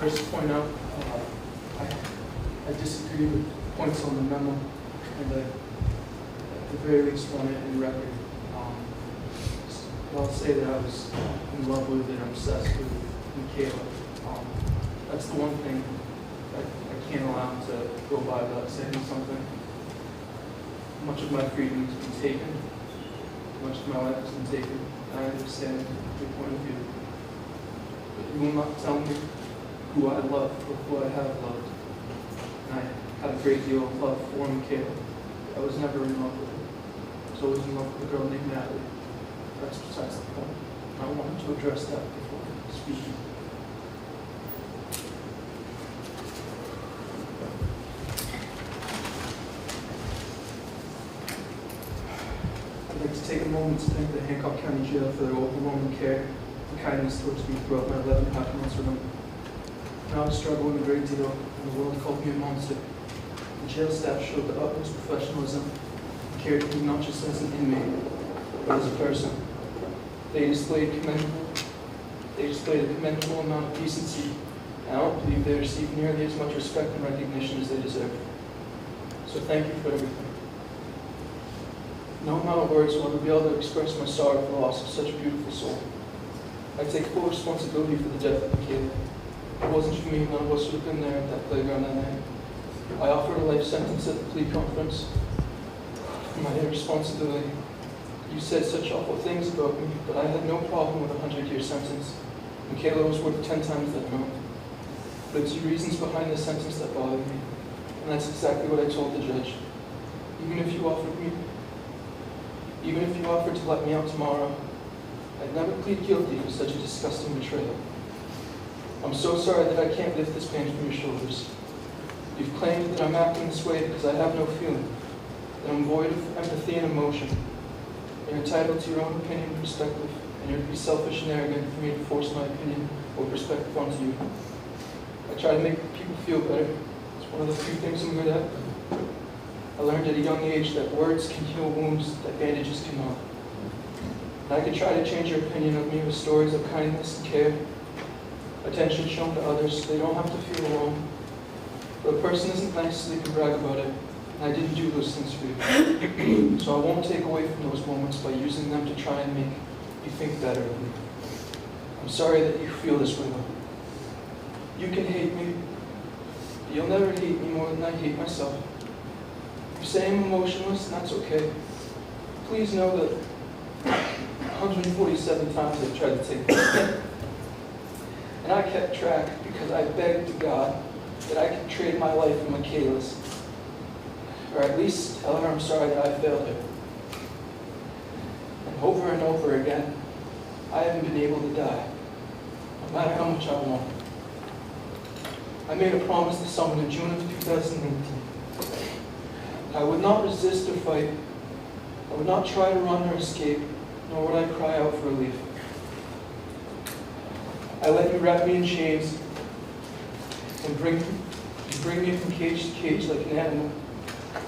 first point out, I disagree with points on the memo, and I, at the very least, want it in record. I'll say that I was in love with and obsessed with Michaela. That's the one thing I can't allow to go by without saying something. Much of my freedom has been taken. Much of my life has been taken. I understand your point of view. But you will not tell me who I love or who I have loved. And I had a great deal of love for Michaela. I was never in love with her. I was always in love with a girl named Natalie. That's besides the point. I wanted to address that before speaking. I'd like to take a moment to thank the Hancock County Jail for their overwhelming care and kindness towards me throughout my 11 and a half months with them. Now I was struggling a great deal, and the world called me a monster. The jail staff showed the utmost professionalism and cared for me not just as an inmate, but as a person. They displayed a commendable amount of decency, and I don't believe they received nearly as much respect and recognition as they deserve. So thank you for everything. No amount of words will ever be able to express my sorrow for the loss of such a beautiful soul. I take full responsibility for the death of Michaela. If it wasn't for me, none of us would have been there at that playground that night. I offered a life sentence at the plea conference for my irresponsibility. You said such awful things about me, but I had no problem with a 100-year sentence. Michaela was worth 10 times that amount. There are two reasons behind the sentence that bothered me, and that's exactly what I told the judge. Even if you offered to let me out tomorrow, I'd never plead guilty for such a disgusting betrayal. I'm so sorry that I can't lift this pain from your shoulders. You've claimed that I'm acting this way because I have no feeling, that I'm void of empathy and emotion. You're entitled to your own opinion and perspective, and you'd be selfish and arrogant for me to force my opinion or perspective onto you. I try to make people feel better. It's one of the few things I'm good at. I learned at a young age that words can heal wounds that bandages cannot. And I could try to change your opinion of me with stories of kindness and care, attention shown to others so they don't have to feel alone. But a person isn't nice so they can brag about it. And I didn't do those things for you. So I won't take away from those moments by using them to try and make you think better of me. I'm sorry that you feel this way, though. You can hate me, but you'll never hate me more than I hate myself. You say I'm emotionless, and that's okay. Please know that 147 times I've tried to take this. And I kept track because I begged to God that I could trade my life for Michaela's. Or at least tell her I'm sorry that I failed her. And over again, I haven't been able to die, no matter how much I want. I made a promise to someone in June of 2018. I would not resist or fight. I would not try to run or escape, nor would I cry out for relief. I let you wrap me in chains and bring me from cage to cage like an animal,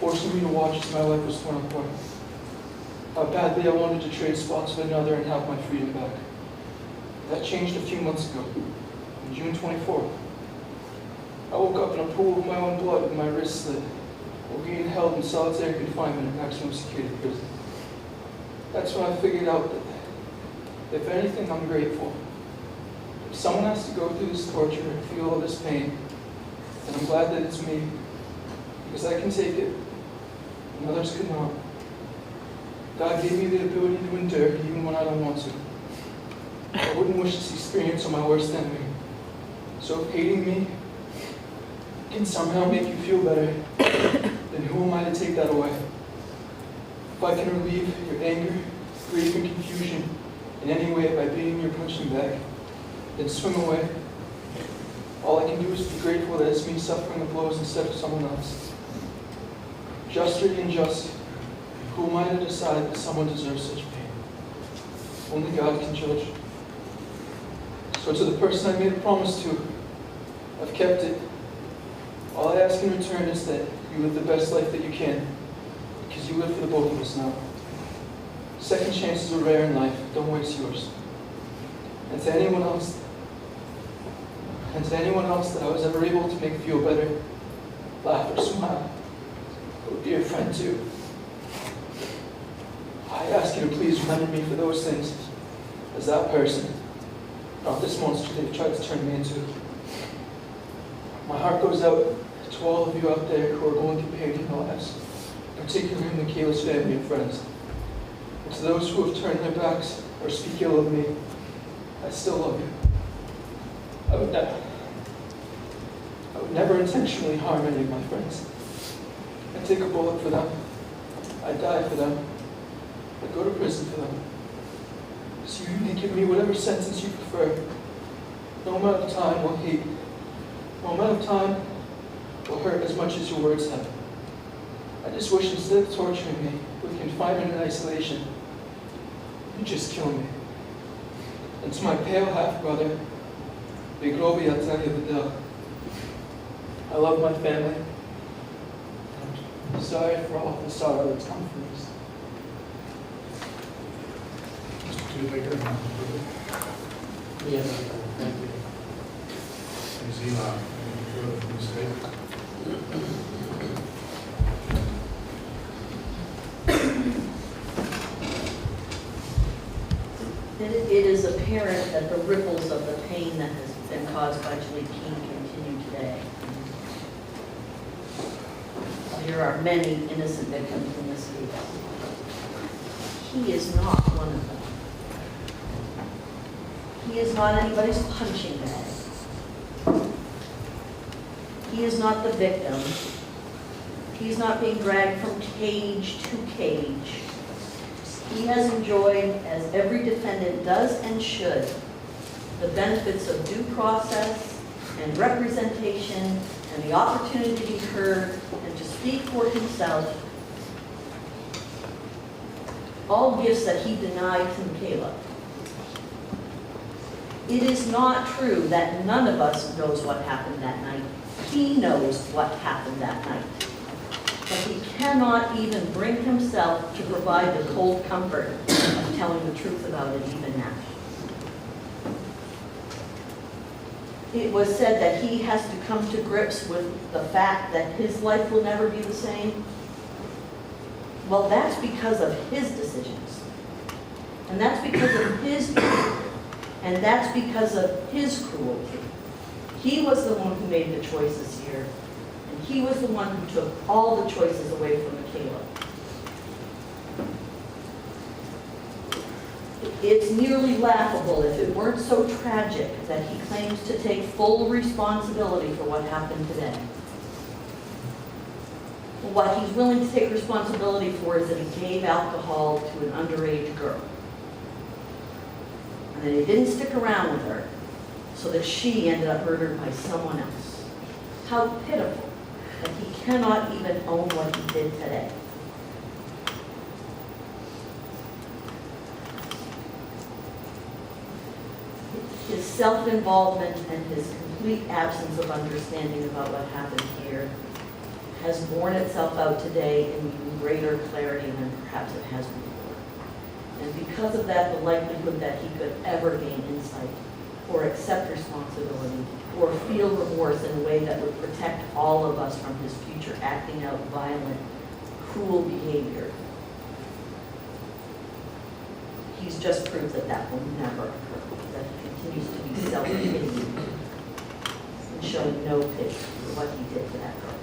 forcing me to watch as my life was torn apart. How badly I wanted to trade spots with another and have my freedom back. That changed a few months ago, on June 24th. I woke up in a pool of my own blood with my wrist slit, while being held in solitary confinement in maximum security prison. That's when I figured out that, if anything, I'm grateful. If someone has to go through this torture and feel all this pain, then I'm glad that it's me, because I can take it, and others could not. God gave me the ability to endure even when I don't want to. I wouldn't wish this experience on my worst enemy. So if hating me can somehow make you feel better, then who am I to take that away? If I can relieve your anger, grief, and confusion in any way by being your punching bag, then swim away. All I can do is be grateful that it's me suffering the blows instead of someone else. Just or unjust, who am I to decide that someone deserves such pain? Only God can judge. So to the person I made a promise to, I've kept it. All I ask in return is that you live the best life that you can, because you live for the both of us now. Second chances are rare in life. Don't waste yours. And to anyone else And to anyone else that I was ever able to make feel better, laugh or smile, I would be a friend too. I ask you to please remember me for those things, as that person, not this monster they've tried to turn me into. My heart goes out to all of you out there who are going through pain in your lives, particularly Michaela's family and friends. And to those who have turned their backs or speak ill of me, I still love you. I would never intentionally harm any of my friends. I'd take a bullet for them. I'd die for them. I'd go to prison for them. So you can give me whatever sentence you prefer. No amount of time will hate. No amount of time will hurt as much as your words have. I just wish instead of torturing me with confinement and isolation, you just kill me. And to my pale half-brother, Bigrobi Atalia Vidal, I love my family. I'm sorry for all the sorrow that's come from this. Mr. Baker, Yes, thank you. Ms. Eli, any further from the state? It is apparent that the ripples of the pain that has been caused by Jalique Keene continue today. There are many innocent victims in this case. He is not one of them. He is not anybody's punching bag. He is not the victim. He is not being dragged from cage to cage. He has enjoyed, as every defendant does and should, the benefits of due process and representation and the opportunity to be heard and to speak for himself. All gifts that he denied to Michaela. It is not true that none of us knows what happened that night. He knows what happened that night. But he cannot even bring himself to provide the cold comfort of telling the truth about it even now. It was said that he has to come to grips with the fact that his life will never be the same. Well, that's because of his decisions. And that's because of his behavior. And that's because of his cruelty. He was the one who made the choices here. And he was the one who took all the choices away from Michaela. It's nearly laughable if it weren't so tragic that he claims to take full responsibility for what happened today. What he's willing to take responsibility for is that he gave alcohol to an underage girl. And that he didn't stick around with her so that she ended up murdered by someone else. How pitiful that he cannot even own what he did today. His self-involvement and his complete absence of understanding about what happened here has borne itself out today in even greater clarity than perhaps it has before. And because of that, the likelihood that he could ever gain insight or accept responsibility or feel remorse in a way that would protect all of us from his future acting out violent, cruel behavior, he's just proved that that will never occur, that he continues to be self-pitying and showing no pity for what he did to that girl.